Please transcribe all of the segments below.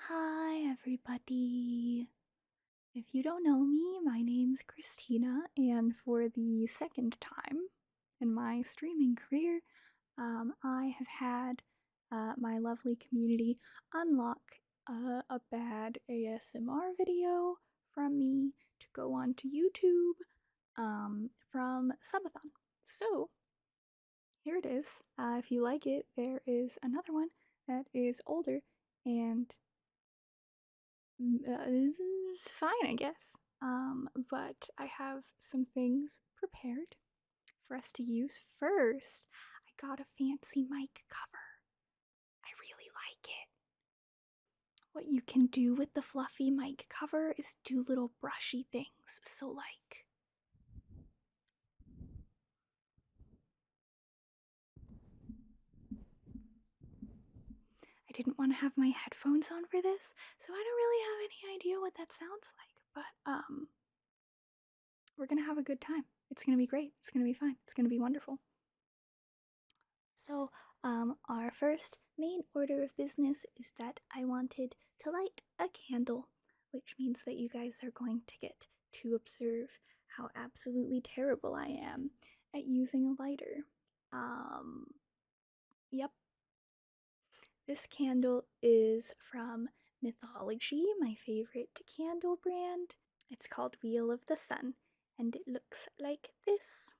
Hi, everybody. If you don't know me, my name's Christina, and for the second time in my streaming career, I have had my lovely community unlock a bad ASMR video from me to go onto YouTube from Subathon. So, here it is. If you like it, there is another one that is older and this is fine, I guess. But I have some things prepared for us to use. First, I got a fancy mic cover. I really like it. What you can do with the fluffy mic cover is do little brushy things. So, like, I didn't want to have my headphones on for this, so I don't really have any idea what that sounds like. But, we're gonna have a good time. It's gonna be great. It's gonna be fine. It's gonna be wonderful. So, our first main order of business is that I wanted to light a candle, which means that you guys are going to get to observe how absolutely terrible I am at using a lighter. Yep. This candle is from Mythology, my favorite candle brand. It's called Wheel of the Sun, and it looks like this.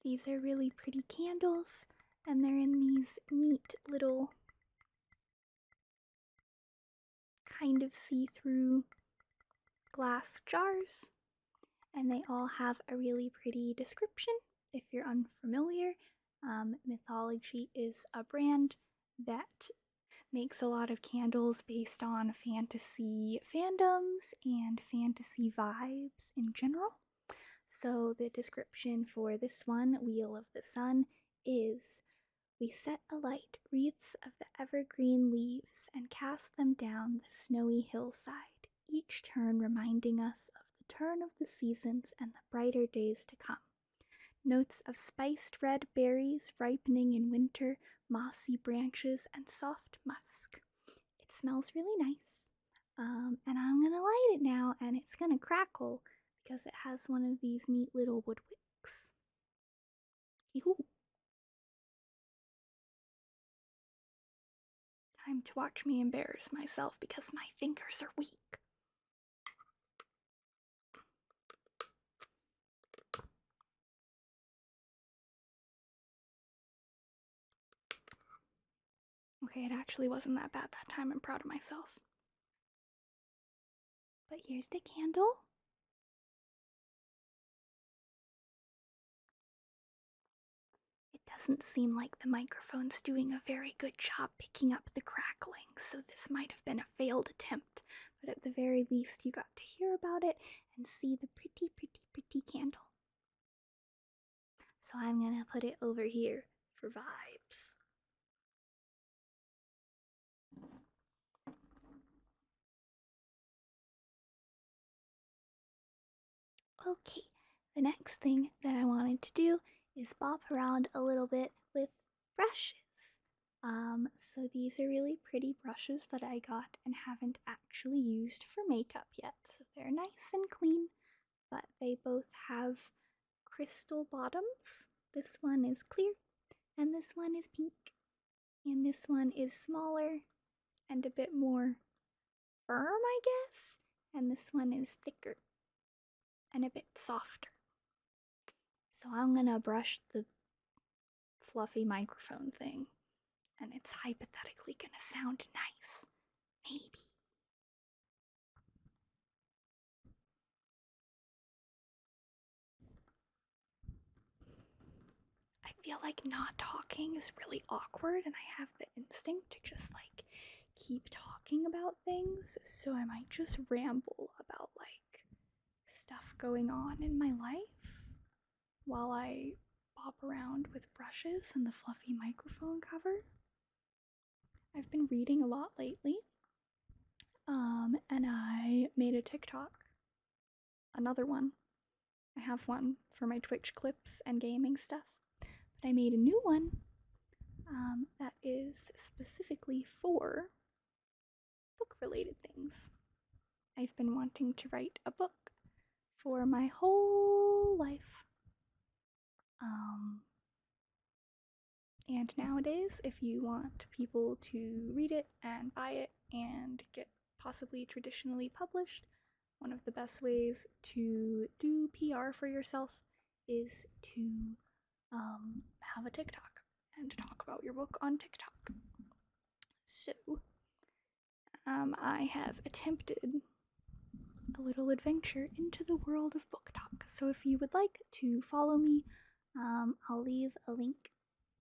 These are really pretty candles, and they're in these neat little kind of see-through glass jars, and they all have a really pretty description. If you're unfamiliar, Mythology is a brand that makes a lot of candles based on fantasy fandoms and fantasy vibes in general. So the description for this one, Wheel of the Sun, is: we set alight wreaths of the evergreen leaves and cast them down the snowy hillside, each turn reminding us of the turn of the seasons and the brighter days to come. Notes of spiced red berries ripening in winter, mossy branches, and soft musk. It smells really nice. And I'm gonna light it now, and it's gonna crackle because it has one of these neat little wood wicks. Yoo-hoo. Time to watch me embarrass myself because my fingers are weak. Okay, it actually wasn't that bad that time. I'm proud of myself. But here's the candle. It doesn't seem like the microphone's doing a very good job picking up the crackling, so this might have been a failed attempt. But at the very least, you got to hear about it and see the pretty, pretty, pretty candle. So I'm gonna put it over here for vibes. Okay, the next thing that I wanted to do is bop around a little bit with brushes. So these are really pretty brushes that I got and haven't actually used for makeup yet. So they're nice and clean, but they both have crystal bottoms. This one is clear, and this one is pink, and this one is smaller and a bit more firm, I guess, and this one is thicker and a bit softer. So I'm gonna brush the fluffy microphone thing, and it's hypothetically gonna sound nice. Maybe. I feel like not talking is really awkward, and I have the instinct to just like keep talking about things, so I might just ramble about like stuff going on in my life while I bop around with brushes and the fluffy microphone cover. I've been reading a lot lately, and I made a TikTok, another one, I have one for my Twitch clips and gaming stuff, but I made a new one that is specifically for book related things. I've been wanting to write a book for my whole life. And nowadays, if you want people to read it and buy it and get possibly traditionally published, one of the best ways to do PR for yourself is to have a TikTok and talk about your book on TikTok. So, I have attempted a little adventure into the world of BookTok. So if you would like to follow me, I'll leave a link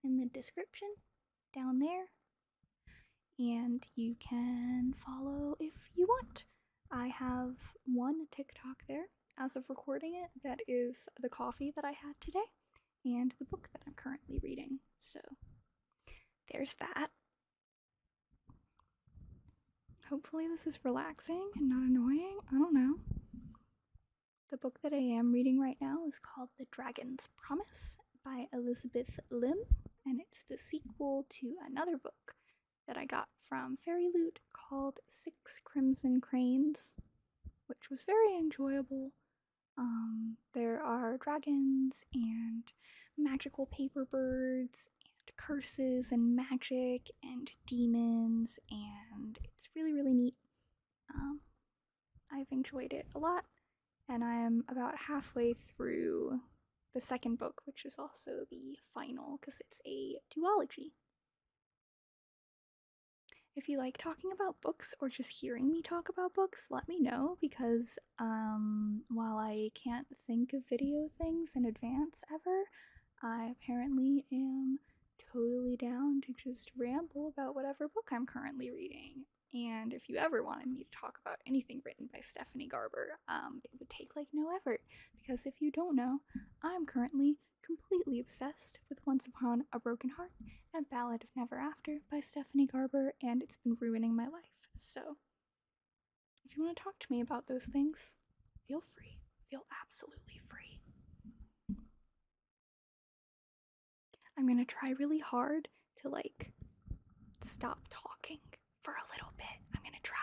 in the description down there, and you can follow if you want. I have one TikTok there as of recording it that is the coffee that I had today and the book that I'm currently reading. So there's that. Hopefully this is relaxing and not annoying. I don't know. The book that I am reading right now is called The Dragon's Promise by Elizabeth Lim, and it's the sequel to another book that I got from Fairy Loot called Six Crimson Cranes, which was very enjoyable. There are dragons and magical paper birds and curses and magic and demons, and it's really, really neat. I've enjoyed it a lot, and I'm about halfway through the second book, which is also the final because it's a duology. If you like talking about books or just hearing me talk about books, let me know, because while I can't think of video things in advance ever, I apparently am totally down to just ramble about whatever book I'm currently reading. And if you ever wanted me to talk about anything written by Stephanie Garber, it would take like no effort, because if you don't know, I'm currently completely obsessed with Once Upon a Broken Heart and Ballad of Never After by Stephanie Garber, and it's been ruining my life. So, if you want to talk to me about those things, feel free. Feel absolutely free. I'm gonna try really hard to stop talking for a little bit. I'm gonna try.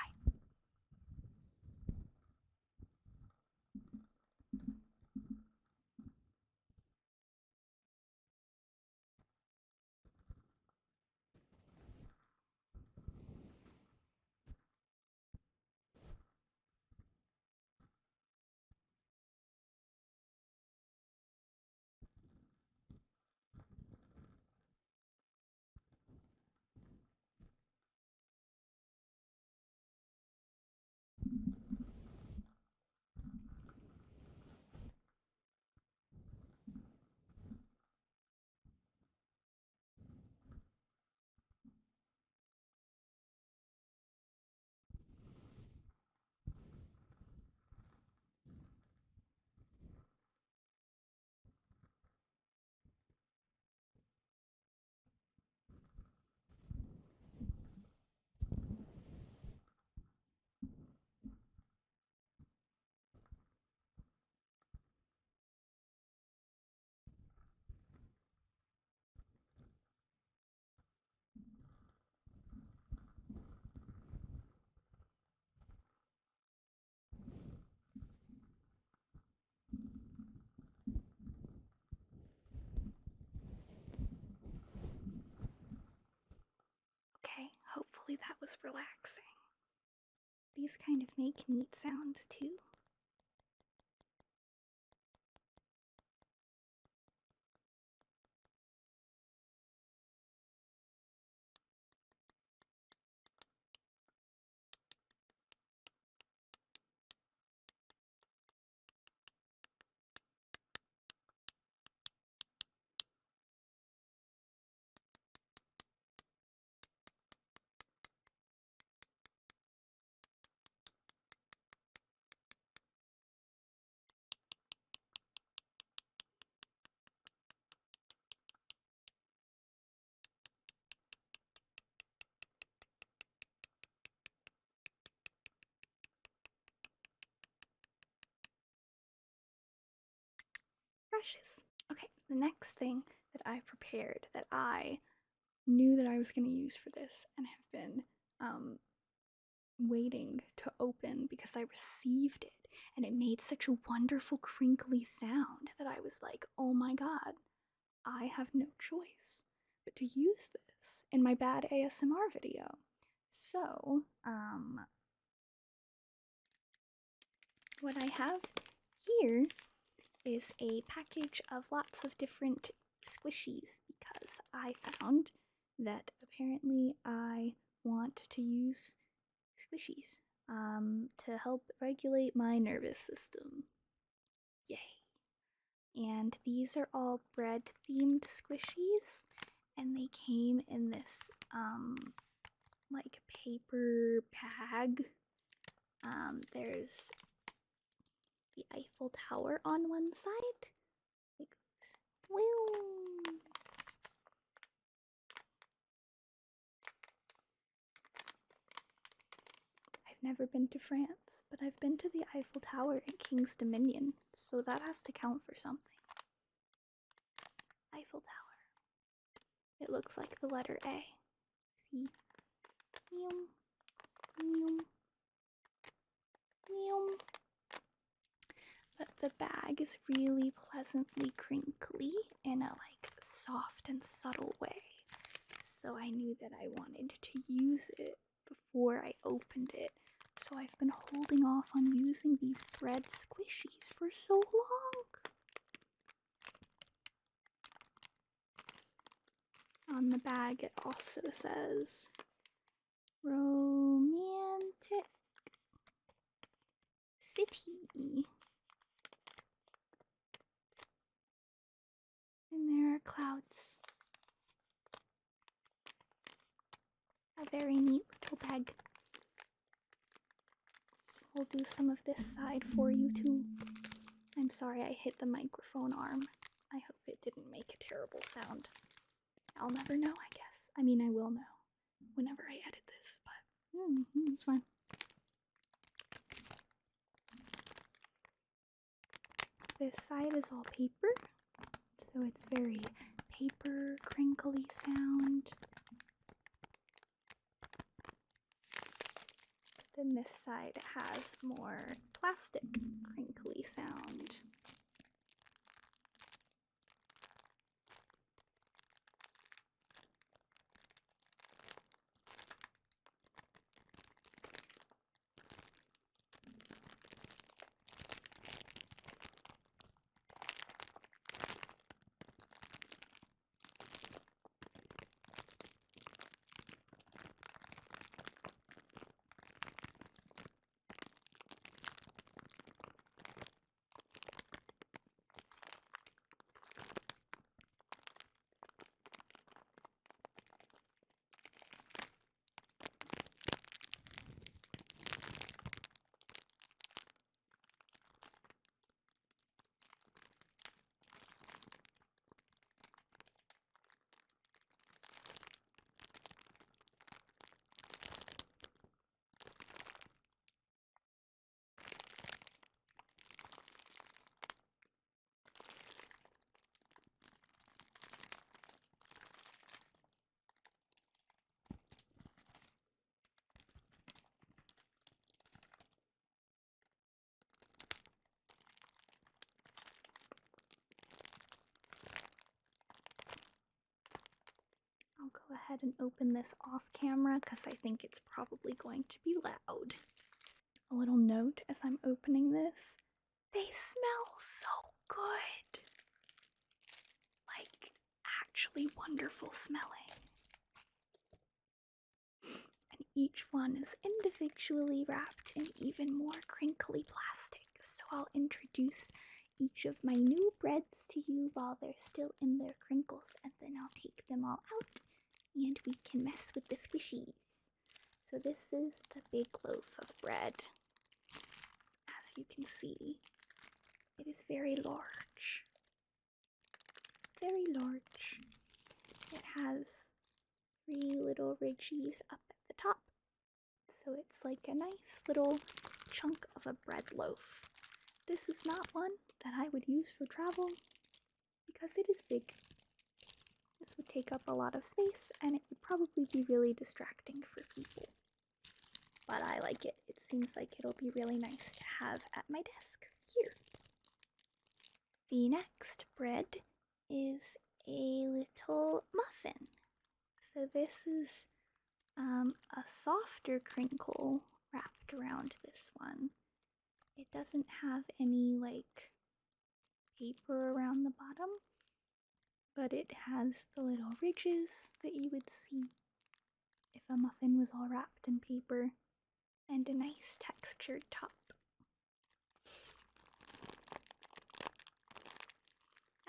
Okay, hopefully that was relaxing. These kind of make neat sounds too. brushes. Okay, the next thing that I prepared that I knew that I was going to use for this and have been waiting to open because I received it and it made such a wonderful crinkly sound that I was like, oh my god, I have no choice but to use this in my bad ASMR video. So, what I have here is a package of lots of different squishies because I found that apparently I want to use squishies to help regulate my nervous system. Yay! And these are all bread themed squishies, and they came in this like paper bag. There's the Eiffel Tower on one side. It goes, woo! I've never been to France, but I've been to the Eiffel Tower in King's Dominion, so that has to count for something. Eiffel Tower. It looks like the letter A. See? Meow. Meow. Meow. But the bag is really pleasantly crinkly in a like soft and subtle way. So I knew that I wanted to use it before I opened it. So I've been holding off on using these bread squishies for so long. On the bag it also says romantic city. And there are clouds. A very neat little bag. We'll do some of this side for you too. I'm sorry I hit the microphone arm. I hope it didn't make a terrible sound. I'll never know, I guess. I mean, I will know whenever I edit this, but it's fine. This side is all paper, so it's very paper, crinkly sound. Then this side has more plastic, crinkly sound. I'll go ahead and open this off camera because I think it's probably going to be loud. A little note as I'm opening this. They smell so good. Like, actually wonderful smelling. And each one is individually wrapped in even more crinkly plastic. So I'll introduce each of my new breads to you while they're still in their crinkles, and then I'll take them all out and we can mess with the squishies. So this is the big loaf of bread. As you can see, it is very large. Very large. It has 3 little ridges up at the top. So it's like a nice little chunk of a bread loaf. This is not one that I would use for travel. because it is big. This would take up a lot of space and it would probably be really distracting for people. But I like it. It seems like it'll be really nice to have at my desk here. The next bread is a little muffin. So this is a softer crinkle wrapped around this one. It doesn't have any like paper around the bottom, but it has the little ridges that you would see if a muffin was all wrapped in paper, and a nice textured top.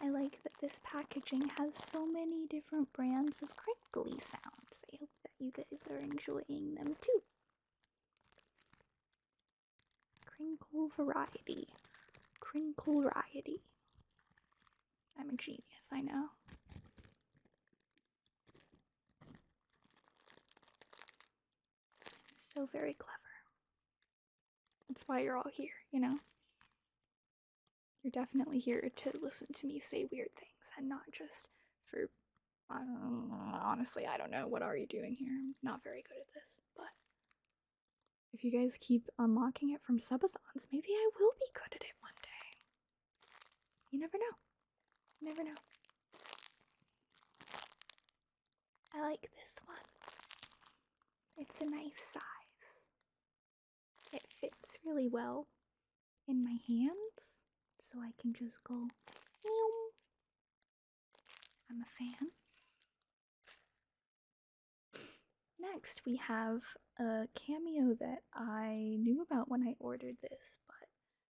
I like that this packaging has so many different brands of crinkly sounds. I hope that you guys are enjoying them too. Crinkle variety. Crinkle variety. I'm a genius, I know. So very clever. That's why you're all here, you know? You're definitely here to listen to me say weird things and not just for, honestly, I don't know. What are you doing here? I'm not very good at this, but if you guys keep unlocking it from subathons, maybe I will be good at it one day. You never know. You never know. I like this one. It's a nice size. It fits really well in my hands, so I can just go, meow. I'm a fan. Next, we have a cameo that I knew about when I ordered this, but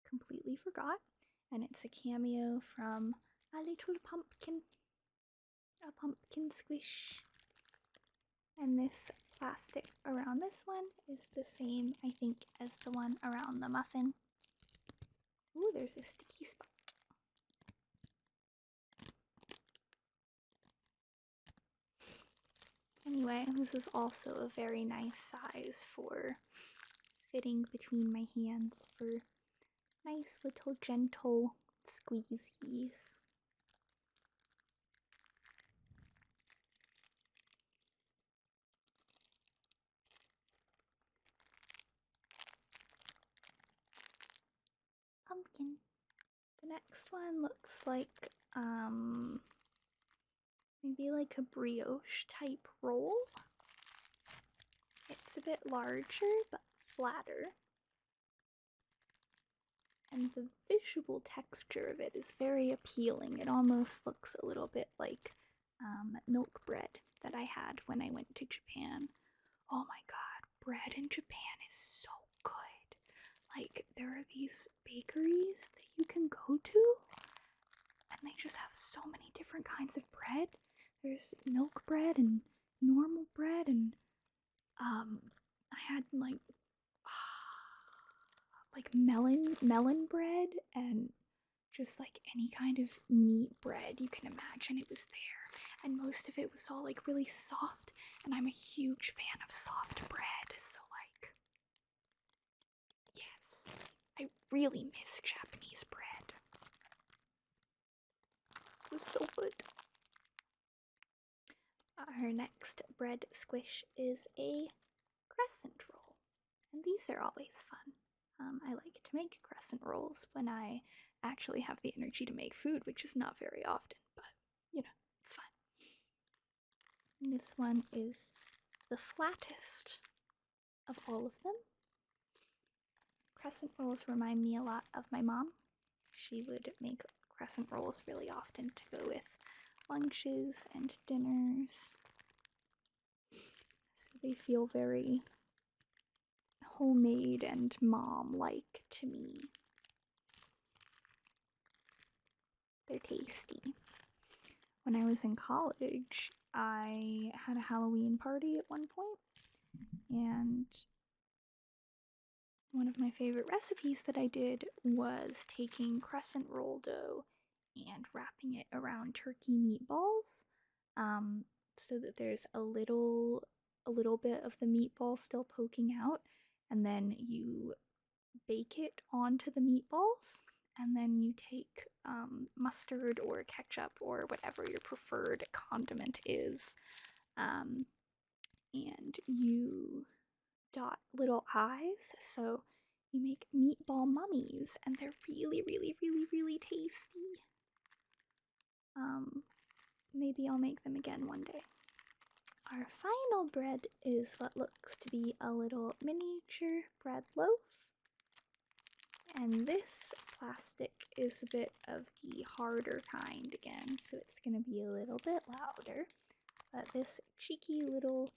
completely forgot. And it's a cameo from a little pumpkin. A pumpkin squish. And this plastic around this one is the same, I think, as the one around the muffin. Ooh, there's a sticky spot. Anyway, this is also a very nice size for fitting between my hands for nice little gentle squeezies. Pumpkin. The next one looks like maybe like a brioche type roll. It's a bit larger but flatter. And the visual texture of it is very appealing. It almost looks a little bit like milk bread that I had when I went to Japan. Oh my god, bread in Japan is so good. Like, there are these bakeries that you can go to, and they just have so many different kinds of bread. There's milk bread and normal bread, and I had like melon bread and just like any kind of meat bread you can imagine. It was there, and most of it was all like really soft, and I'm a huge fan of soft bread, so like, yes, I really miss Japanese bread. It was so good. Our next bread squish is a crescent roll, and these are always fun. I like to make crescent rolls when I actually have the energy to make food, which is not very often, but you know, it's fine. And this one is the flattest of all of them. Crescent rolls remind me a lot of my mom. She would make crescent rolls really often to go with lunches and dinners. So they feel very homemade and mom-like to me. They're tasty. When I was in college, I had a Halloween party at one point, and one of my favorite recipes that I did was taking crescent roll dough and wrapping it around turkey meatballs, so that there's a little bit of the meatball still poking out, and then you bake it onto the meatballs, and then you take mustard or ketchup or whatever your preferred condiment is, and you dot little eyes. So you make meatball mummies, and they're really, really, really, really tasty. Maybe I'll make them again one day. Our final bread is what looks to be a little miniature bread loaf. And this plastic is a bit of the harder kind again, so it's going to be a little bit louder. But this cheeky little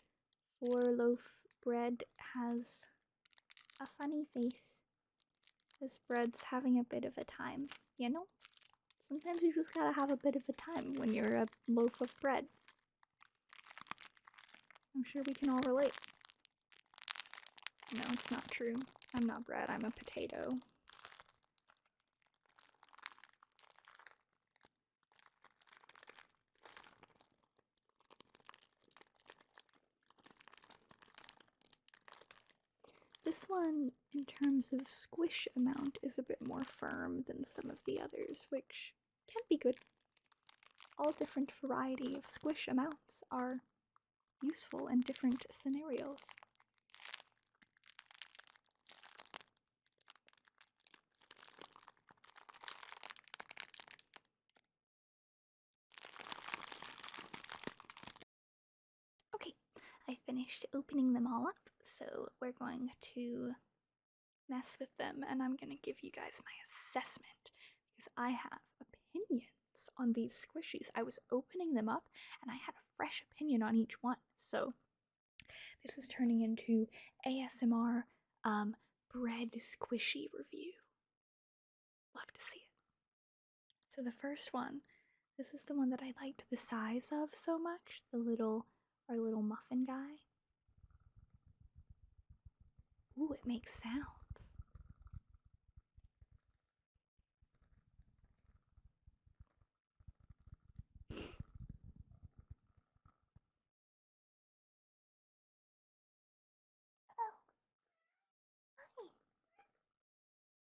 4-loaf bread has a funny face. This bread's having a bit of a time, you know? Sometimes you just gotta have a bit of a time when you're a loaf of bread. I'm sure we can all relate. No, it's not true. I'm not bread, I'm a potato. This one, in terms of squish amount, is a bit more firm than some of the others, which can be good. All different variety of squish amounts are useful in different scenarios. Okay, I finished opening them all up, so we're going to mess with them, and I'm going to give you guys my assessment, because I have opinions on these squishies. I was opening them up, and I had a fresh opinion on each one, so this is turning into ASMR bread squishy review. Love to see it. So the first one, this is the one that I liked the size of so much, our little muffin guy. Ooh, it makes sounds.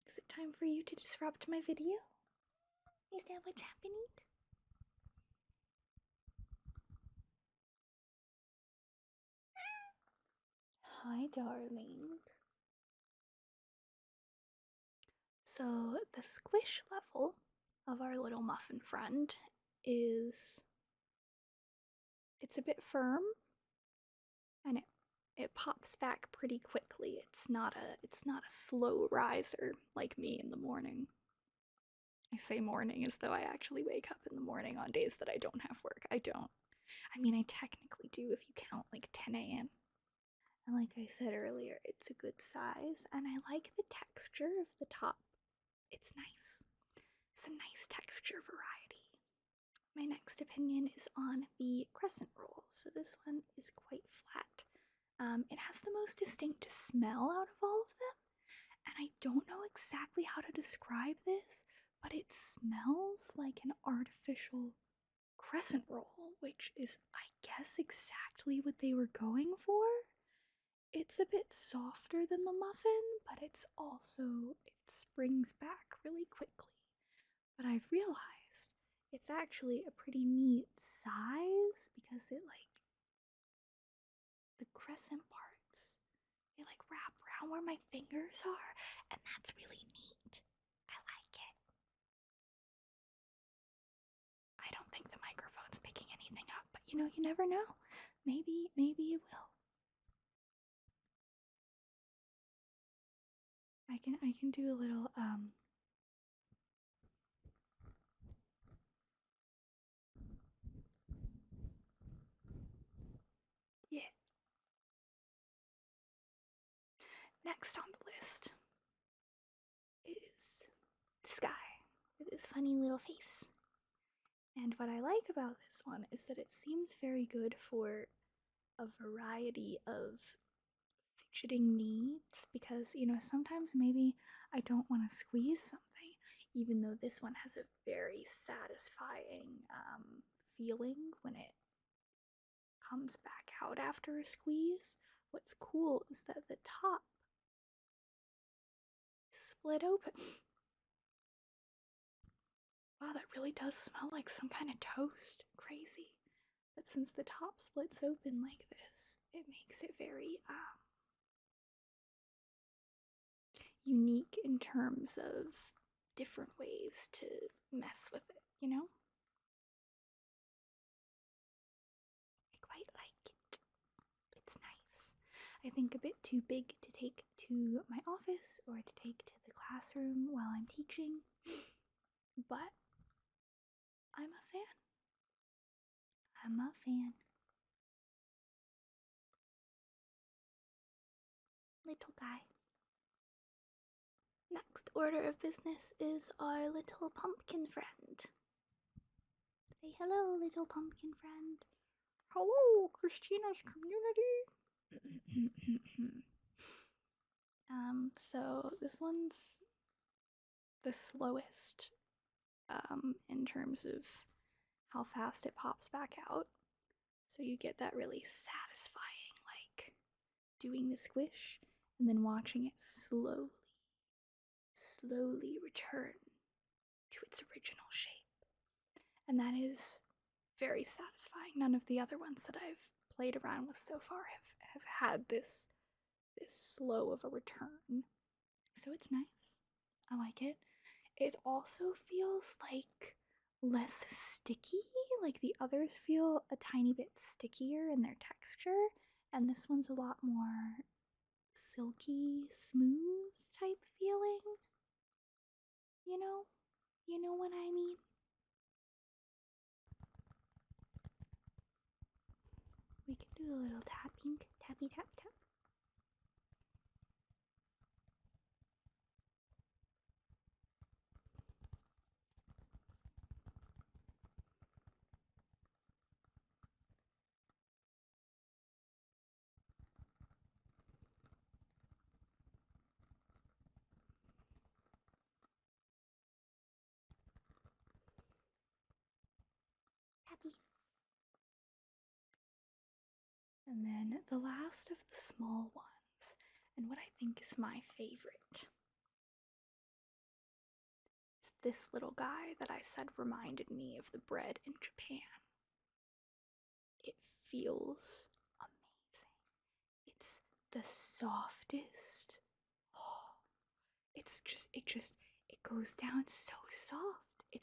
Is it time for you to disrupt my video? Is that what's happening? Hi, darling. So, the squish level of our little muffin friend is, it's a bit firm, and it pops back pretty quickly. It's not a slow riser like me in the morning. I say morning as though I actually wake up in the morning on days that I don't have work. I don't. I mean, I technically do if you count like 10 a.m. And like I said earlier, it's a good size, and I like the texture of the top. It's nice. Some nice texture variety. My next opinion is on the crescent roll. So this one is quite flat. It has the most distinct smell out of all of them, and I don't know exactly how to describe this, but it smells like an artificial crescent roll, which is, I guess, exactly what they were going for. It's a bit softer than the muffin, but it springs back really quickly. But I've realized it's actually a pretty neat size because the crescent parts, they wrap around where my fingers are, and that's really neat. I like it. I don't think the microphone's picking anything up, but you never know. Maybe it will. I can do a little yeah. Next on the list is this guy with his funny little face. And what I like about this one is that it seems very good for a variety of fidgeting needs, because sometimes maybe I don't want to squeeze something, even though this one has a very satisfying feeling when it comes back out after a squeeze. What's cool is that the top is split open. Wow, that really does smell like some kind of toast. Crazy. But since the top splits open like this, it makes it very unique in terms of different ways to mess with it, you know? I quite like it. It's nice. I think a bit too big to take to my office or to take to the classroom while I'm teaching, but I'm a fan. I'm a fan. Little guy. Next order of business is our little pumpkin friend. Say hello, little pumpkin friend. Hello, Christina's community. So this one's the slowest in terms of how fast it pops back out. So you get that really satisfying, like, doing the squish and then watching it slowly return to its original shape. And that is very satisfying. None of the other ones that I've played around with so far have had this slow of a return. So it's nice. I like it. It also feels like less sticky. Like the others feel a tiny bit stickier in their texture, and this one's a lot more silky, smooth type feeling. You know? You know what I mean? We can do a little tapping. Tappy tap tap. Tappy. And then the last of the small ones, and what I think is my favorite, is this little guy that I said reminded me of the bread in Japan. It feels amazing. It's the softest. Oh, it goes down so soft. I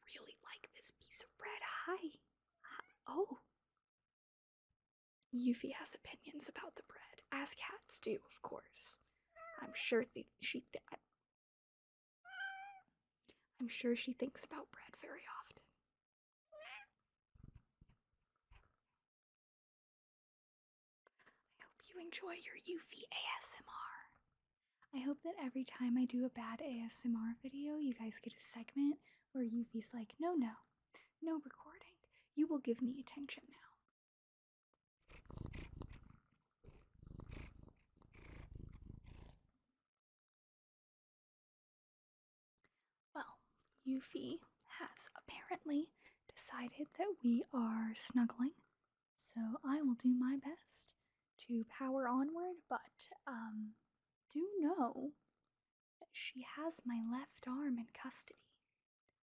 really like this piece of bread. Hi. Oh. Yuffie has opinions about the bread, as cats do, of course. I'm sure she thinks about bread very often. I hope you enjoy your Yuffie ASMR. I hope that every time I do a bad ASMR video, you guys get a segment where Yuffie's like, no recording. You will give me attention now. Well, Yuffie has apparently decided that we are snuggling, so I will do my best to power onward, but do know that she has my left arm in custody.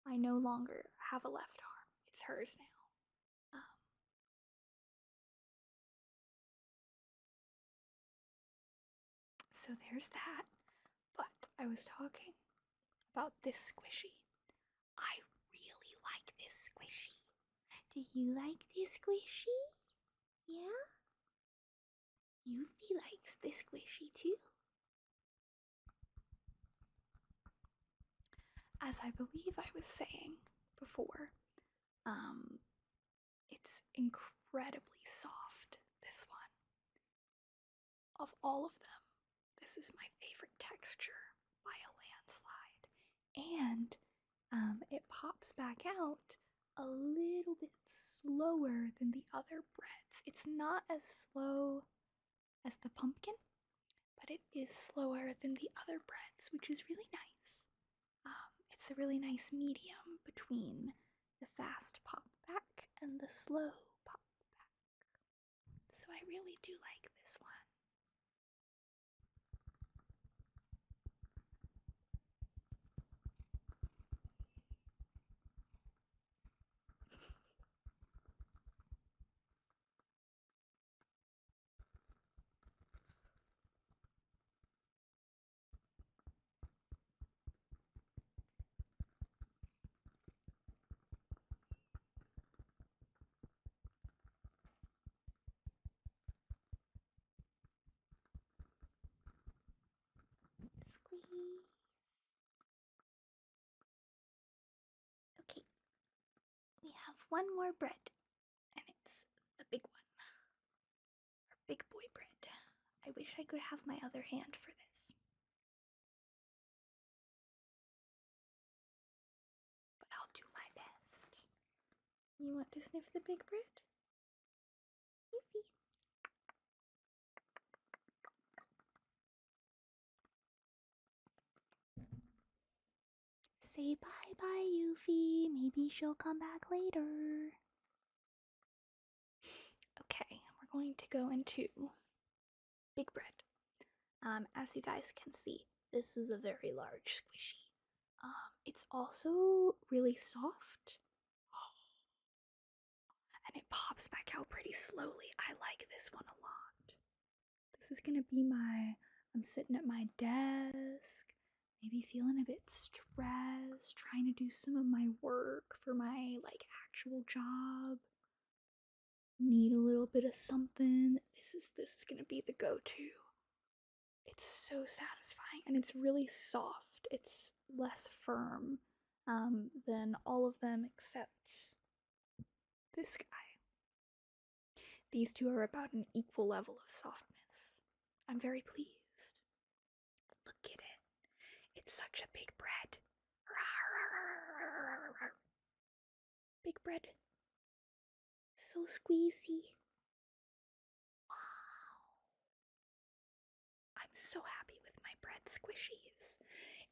I no longer have a left arm. It's hers now. So there's that. But I was talking about this squishy. I really like this squishy. Do you like this squishy? Yeah? Yuffie likes this squishy too. As I believe I was saying before, it's incredibly soft, this one. Of all of them, this is my favorite texture by a landslide. And it pops back out a little bit slower than the other breads. It's not as slow as the pumpkin, but it is slower than the other breads, which is really nice. It's a really nice medium between the fast pop back and the slow pop back. So I really do like this one. one more bread, and it's the big one. Or big boy bread. I wish I could have my other hand for this. But I'll do my best. You want to sniff the big bread? Yuffie. Say bye-bye, Yuffie. Maybe she'll come back later. Okay, we're going to go into big bread. As you guys can see, this is a very large squishy. It's also really soft. And it pops back out pretty slowly. I like this one a lot. This is gonna be I'm sitting at my desk, maybe feeling a bit stressed, trying to do some of my work for my actual job. Need a little bit of something. This is gonna be the go-to. It's so satisfying and it's really soft. It's less firm than all of them except this guy. These two are about an equal level of softness. I'm very pleased. Look at it. It's such a big bread. Big bread. So squeezy. Wow. I'm so happy with my bread squishies.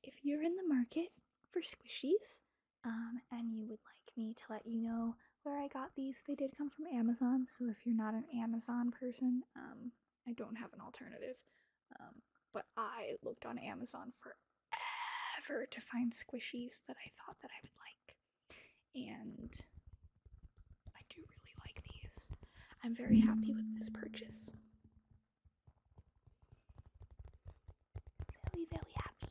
If you're in the market for squishies, and you would like me to let you know where I got these, they did come from Amazon, so if you're not an Amazon person, I don't have an alternative. But I looked on Amazon forever to find squishies that I thought that I would like. And I do really like these. I'm very happy with this purchase. Very, very happy.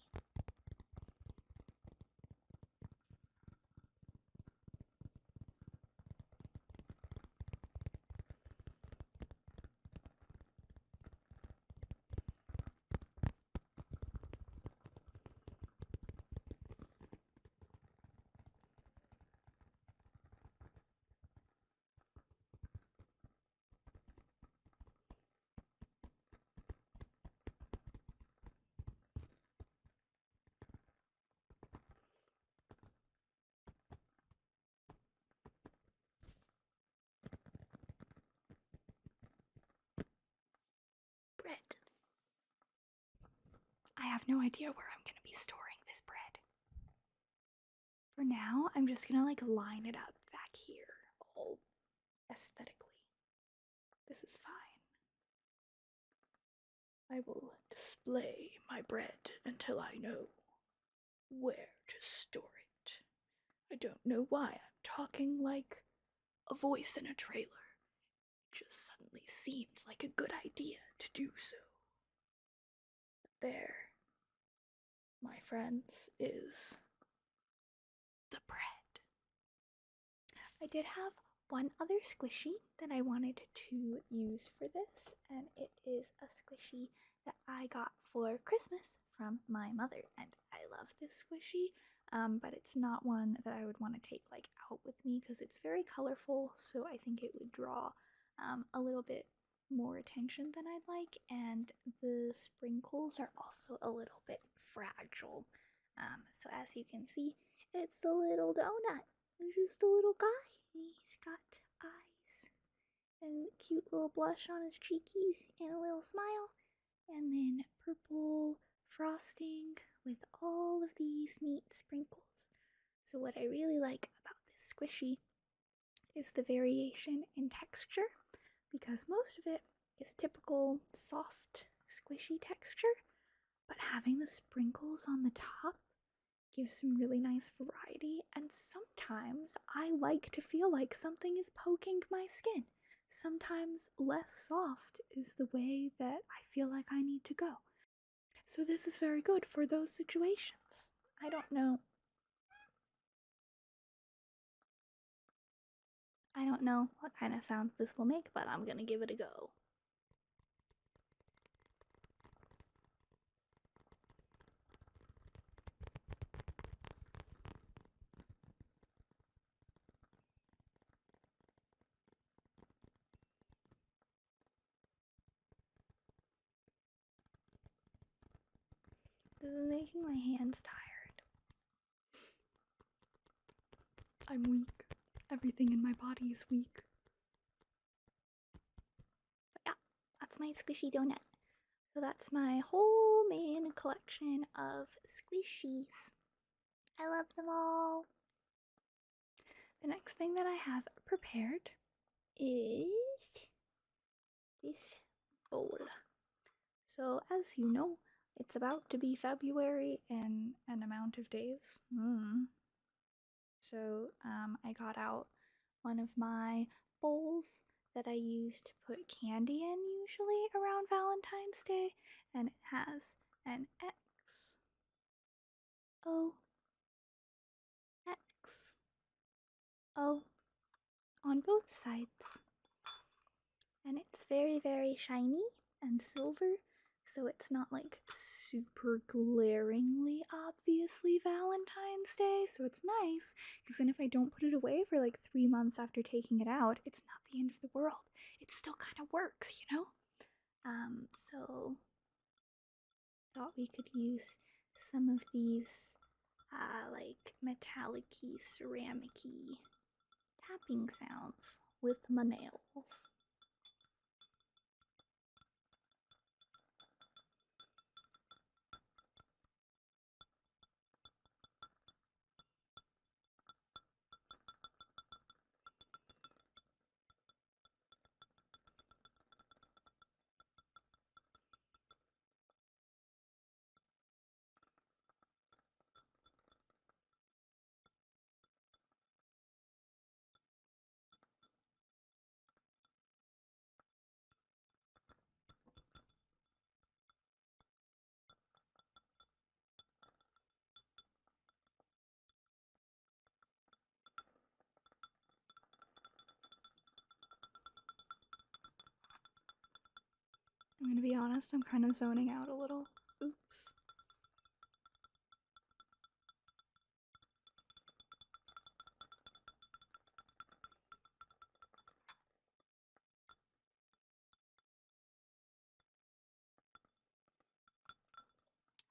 Bread. I have no idea where I'm going to be storing this bread. For now, I'm just going to line it up back here, all aesthetically. This is fine. I will display my bread until I know where to store it. I don't know why I'm talking like a voice in a trailer. It just suddenly seemed like a good idea to do so. There, my friends, is the bread. I did have one other squishy that I wanted to use for this, and it is a squishy that I got for Christmas from my mother, and I love this squishy, but it's not one that I would want to take out with me because it's very colorful, so I think it would draw a little bit more attention than I'd like, and the sprinkles are also a little bit fragile. So as you can see, it's a little donut. Just a little guy. He's got eyes and cute little blush on his cheekies and a little smile, and then purple frosting with all of these neat sprinkles. So what I really like about this squishy is the variation in texture, because most of it is typical soft squishy texture, but having the sprinkles on the top gives some really nice variety, and sometimes I like to feel like something is poking my skin. Sometimes less soft is the way that I feel like I need to go. So this is very good for those situations. I don't know what kind of sounds this will make, but I'm gonna give it a go. This is making my hands tired. I'm weak. Everything in my body is weak. But yeah, that's my squishy donut. So that's my whole main collection of squishies. I love them all. The next thing that I have prepared is this bowl. So as you know, it's about to be February in an amount of days. So I got out one of my bowls that I use to put candy in usually around Valentine's Day, and it has an X, O, X, O on both sides. And it's very, very shiny and silver, so it's not like super glaringly obviously Valentine's Day, so it's nice, because then if I don't put it away for like 3 months after taking it out, it's not the end of the world. It still kind of works, you know? So thought we could use some of these like metallic-y, ceramic-y tapping sounds with my nails. I'm gonna be honest, I'm kind of zoning out a little. Oops.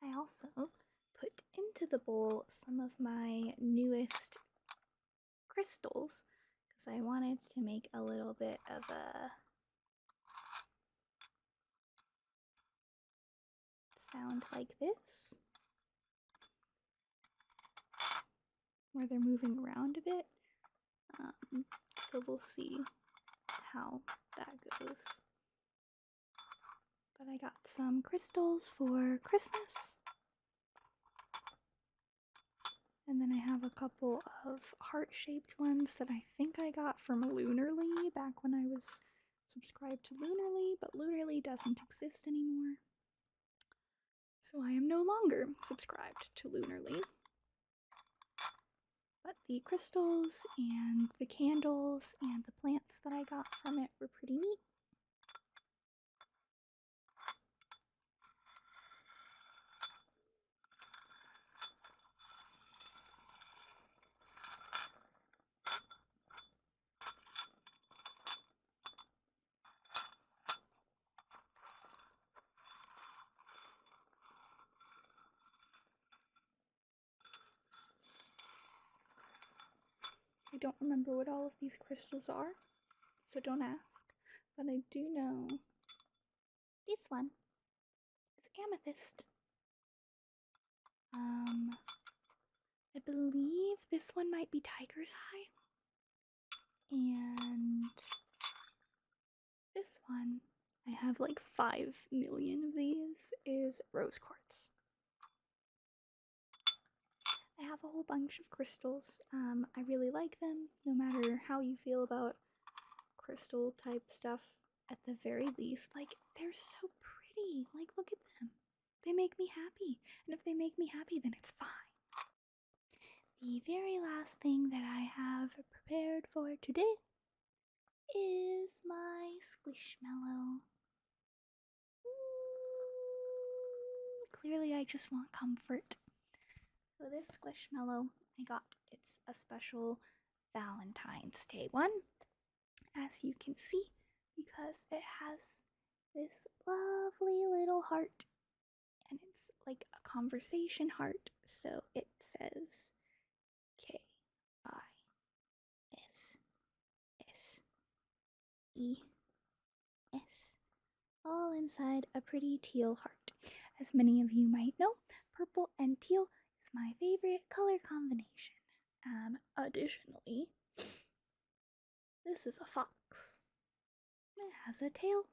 I also put into the bowl some of my newest crystals because I wanted to make a little bit of a sound like this, where they're moving around a bit. So we'll see how that goes. But I got some crystals for Christmas. And then I have a couple of heart-shaped ones that I think I got from Lunarly back when I was subscribed to Lunarly, but Lunarly doesn't exist anymore. So I am no longer subscribed to Lunarly. But the crystals and the candles and the plants that I got from it were pretty neat. I don't remember what all of these crystals are, so don't ask. But I do know this one is amethyst. I believe this one might be tiger's eye. And this one, I have like 5 million of these, is rose quartz. I have a whole bunch of crystals. I really like them, no matter how you feel about crystal type stuff. At the very least, like, they're so pretty. Like, look at them. They make me happy. And if they make me happy, then it's fine. The very last thing that I have prepared for today is my Squishmallow. Clearly I just want comfort. So this Squishmallow I got, it's a special Valentine's Day one, as you can see, because it has this lovely little heart and it's like a conversation heart. So it says KISSES, all inside a pretty teal heart. As many of you might know, purple and teal is my favorite color combination. And additionally, this is a fox. It has a tail.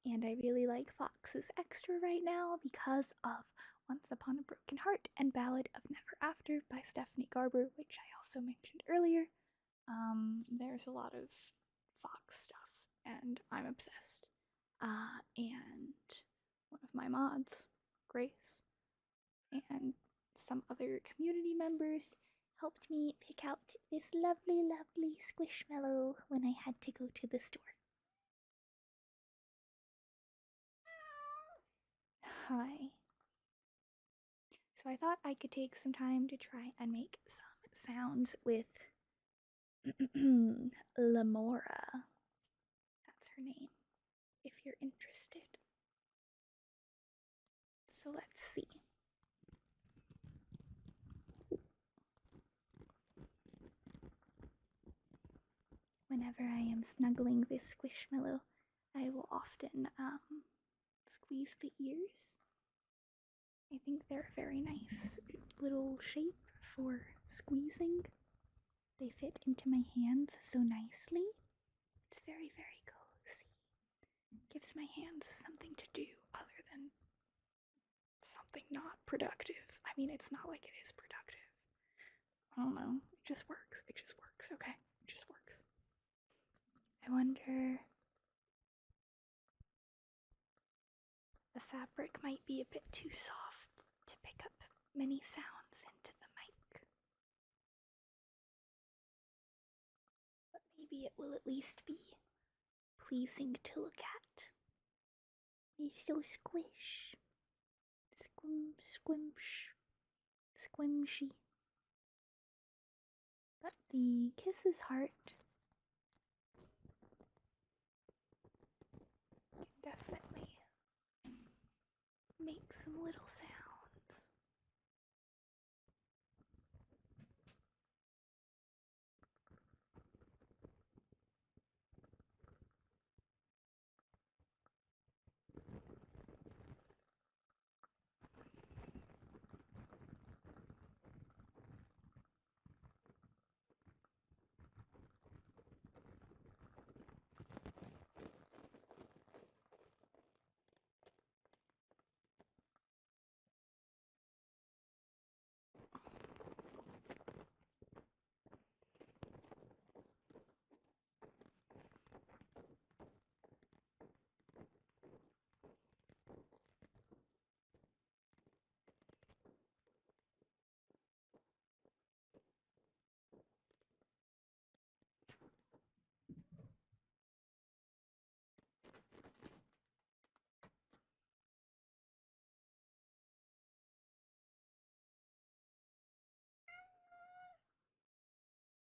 And I really like Fox's Extra right now because of Once Upon a Broken Heart and Ballad of Never After by Stephanie Garber, which I also mentioned earlier. There's a lot of Fox stuff, and I'm obsessed. And one of my mods, Grace, and some other community members helped me pick out this lovely, lovely Squishmallow when I had to go to the store. Hi. So I thought I could take some time to try and make some sounds with Lamora. That's her name, if you're interested. So let's see. Whenever I am snuggling this Squishmallow, I will often squeeze the ears. I think they're a very nice little shape for squeezing. They fit into my hands so nicely. It's very, very cozy. Gives my hands something to do other than something not productive. I mean, it's not like it is productive. I don't know. It just works. It just works, okay? It just works. I wonder... The fabric might be a bit too soft to pick up many sounds into the mic. But maybe it will at least be pleasing to look at. It's so squish. Squimshy. But the Kisses heart can definitely make some little sounds.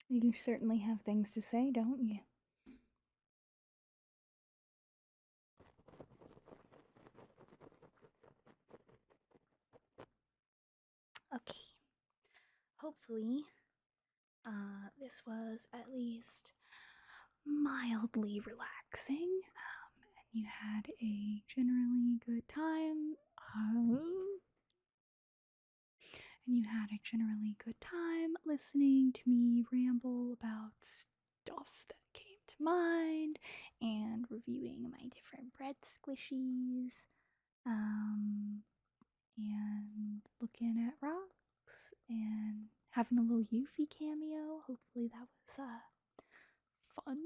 You certainly have things to say, don't you? Okay. Hopefully, this was at least mildly relaxing, and you had a generally good time. Listening to me ramble about stuff that came to mind and reviewing my different bread squishies, and looking at rocks and having a little Yuffie cameo. Hopefully that was fun.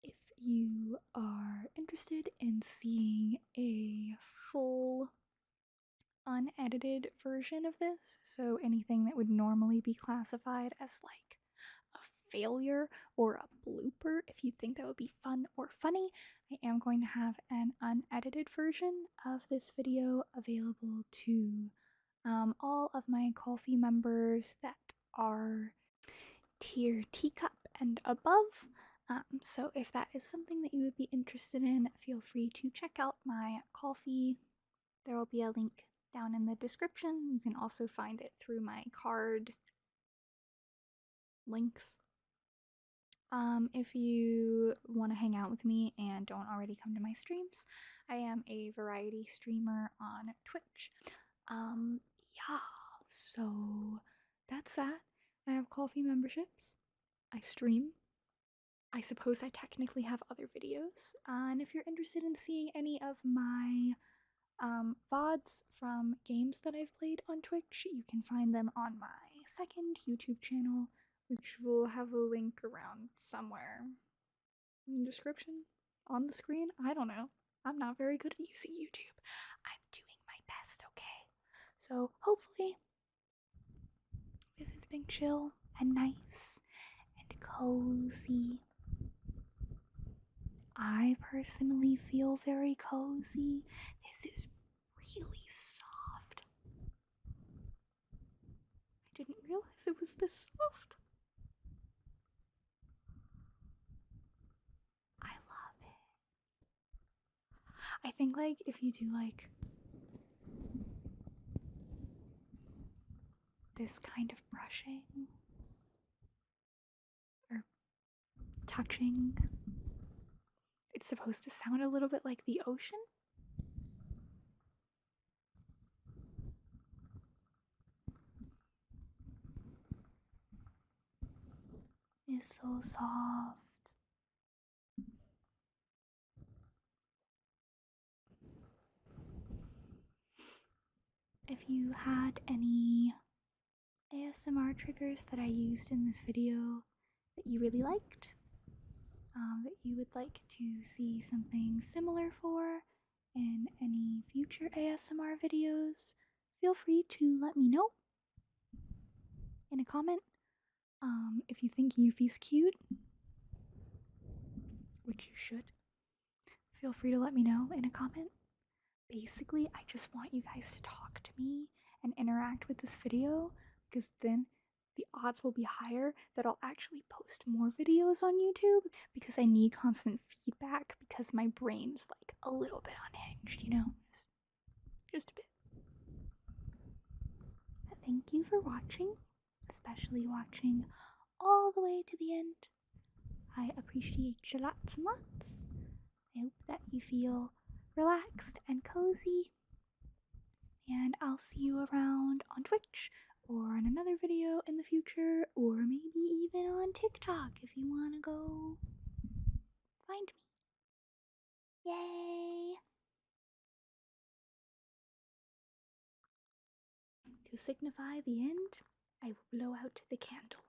If you are interested in seeing a full unedited version of this, so anything that would normally be classified as like a failure or a blooper, if you think that would be fun or funny, I am going to have an unedited version of this video available to all of my Ko-fi members that are tier teacup and above. So if that is something that you would be interested in, feel free to check out my Ko-fi There will be a link down in the description. You can also find it through my card links. If you want to hang out with me and don't already come to my streams, I am a variety streamer on Twitch. Yeah, so that's that. I have coffee memberships. I stream. I suppose I technically have other videos. And if you're interested in seeing any of my VODs from games that I've played on Twitch, you can find them on my second YouTube channel, which will have a link around somewhere in the description, on the screen. I don't know. I'm not very good at using YouTube. I'm doing my best, okay? So hopefully this has been chill and nice and cozy. I personally feel very cozy. This is really soft. I didn't realize it was this soft. I love it. I think like if you do like this kind of brushing or touching, it's supposed to sound a little bit like the ocean. It's so soft. If you had any ASMR triggers that I used in this video that you really liked, that you would like to see something similar for in any future ASMR videos, feel free to let me know in a comment. If you think Yuffie's cute, which you should, feel free to let me know in a comment. Basically, I just want you guys to talk to me and interact with this video, because then the odds will be higher that I'll actually post more videos on YouTube, because I need constant feedback, because my brain's like a little bit unhinged, you know? Just a bit. But thank you for watching, especially watching all the way to the end. I appreciate you lots and lots. I hope that you feel relaxed and cozy, and I'll see you around on Twitch or in another video in the future, or maybe even on TikTok if you want to go find me. Yay! To signify the end, I will blow out the candle.